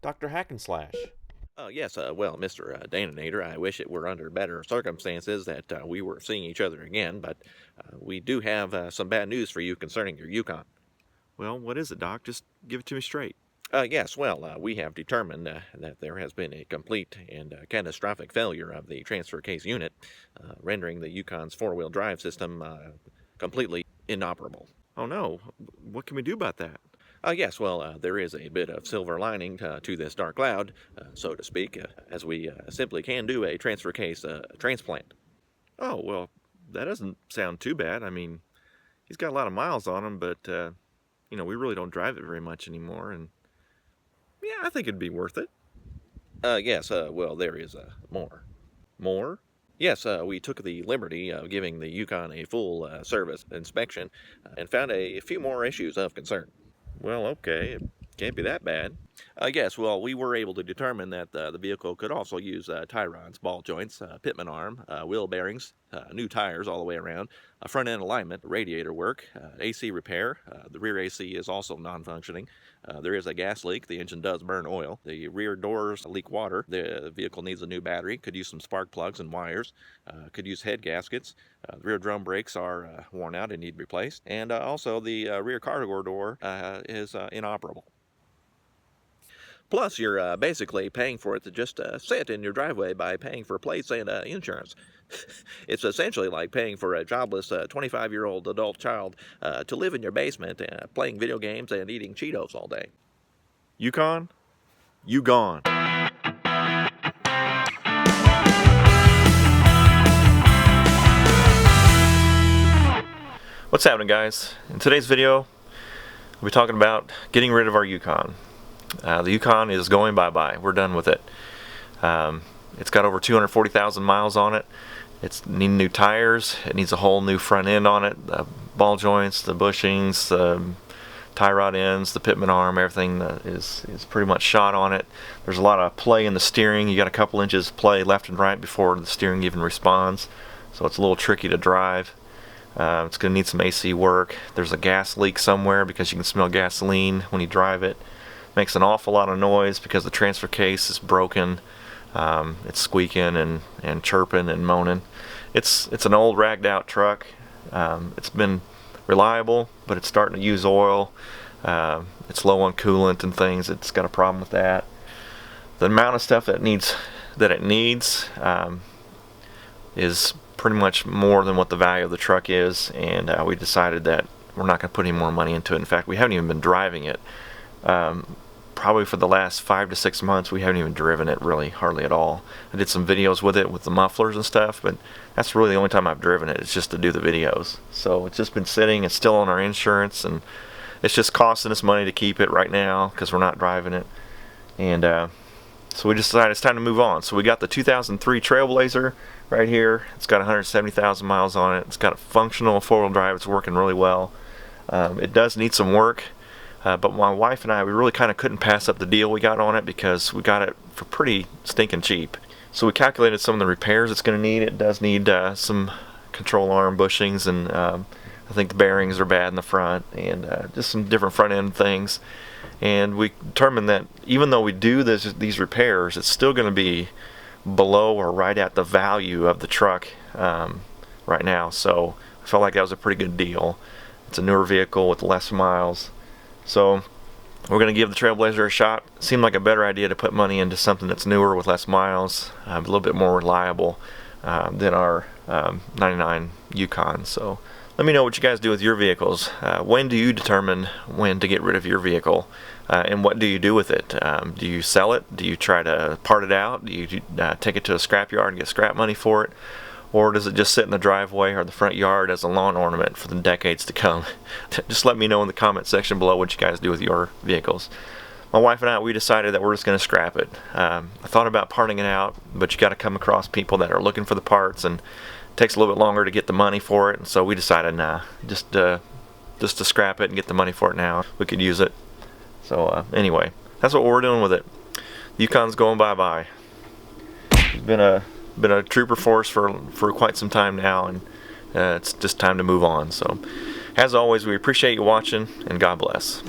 Dr. Hackenslash. Yes, well, Mr. Daninator, I wish it were under better circumstances that we were seeing each other again, but we do have some bad news for you concerning your Yukon. Well, what is it, Doc? Just give it to me straight. Yes, well, we have determined that there has been a complete and catastrophic failure of the transfer case unit, rendering the Yukon's four-wheel drive system completely inoperable. Oh no, what can we do about that? Yes, well, there is a bit of silver lining to this dark cloud, so to speak, as we simply can do a transfer case transplant. Oh, well, that doesn't sound too bad. I mean, he's got a lot of miles on him, but, we really don't drive it very much anymore, and yeah, I think it'd be worth it. Yes, well, there is more. More? Yes, we took the liberty of giving the Yukon a full service inspection and found a few more issues of concern. Well, okay, it can't be that bad. Yes, well, we were able to determine that the vehicle could also use tie rods, ball joints, pitman arm, wheel bearings, new tires all the way around, front end alignment, radiator work, AC repair. The rear AC is also non functioning. There is a gas leak. The engine does burn oil. The rear doors leak water. The vehicle needs a new battery. Could use some spark plugs and wires. Could use head gaskets. The rear drum brakes are worn out and need replaced. And also the rear cargo door is inoperable. Plus, you're basically paying for it to just sit in your driveway by paying for plates and insurance. It's essentially like paying for a jobless 25-year-old adult child to live in your basement playing video games and eating Cheetos all day. Yukon? You gone. What's happening, guys? In today's video, we'll be talking about getting rid of our Yukon. The Yukon is going bye-bye. We're done with it. It's got over 240,000 miles on it. It's needing new tires. It needs a whole new front end on it. The ball joints, the bushings, the tie rod ends, the pitman arm, everything is pretty much shot on it. There's a lot of play in the steering. You got a couple inches play left and right before the steering even responds. So it's a little tricky to drive. It's going to need some AC work. There's a gas leak somewhere because you can smell gasoline when you drive it. Makes an awful lot of noise because the transfer case is broken. It's squeaking and chirping and moaning. It's an old ragged out truck. It's been reliable, but it's starting to use oil. It's low on coolant and things. It's got a problem with that. The amount of stuff that it needs is pretty much more than what the value of the truck is, and we decided that we're not going to put any more money into it. In fact, we haven't even been driving it. Probably for the last 5 to 6 months we haven't even driven it really hardly at all. I did some videos with it with the mufflers and stuff, but that's really the only time I've driven it. It's just to do the videos. So it's just been sitting. It's still on our insurance, and it's just costing us money to keep it right now because we're not driving it. And so we just decided it's time to move on. So we got the 2003 Trailblazer right here. It's got 170,000 miles on it. It's got a functional four-wheel drive. It's working really well. It does need some work. But my wife and I, we really kind of couldn't pass up the deal we got on it because we got it for pretty stinking cheap. So we calculated some of the repairs it's going to need. It does need some control arm bushings, and I think the bearings are bad in the front, and just some different front end things. And we determined that even though we do these repairs, it's still going to be below or right at the value of the truck right now. So I felt like that was a pretty good deal. It's a newer vehicle with less miles. So we're going to give the Trailblazer a shot. It seemed like a better idea to put money into something that's newer with less miles, a little bit more reliable than our 99 Yukon. So let me know what you guys do with your vehicles. When do you determine when to get rid of your vehicle? And what do you do with it? Do you sell it? Do you try to part it out? Do you take it to a scrapyard and get scrap money for it? Or does it just sit in the driveway or the front yard as a lawn ornament for the decades to come? Just let me know in the comment section below what you guys do with your vehicles. My wife and I, we decided that we're just going to scrap it. I thought about parting it out, but you got to come across people that are looking for the parts, and it takes a little bit longer to get the money for it. And so we decided, nah, just to scrap it and get the money for it now. We could use it. So anyway, that's what we're doing with it. The Yukon's going bye-bye. It's been a trooper force for quite some time now, and it's just time to move on. So as always, we appreciate you watching, and God bless.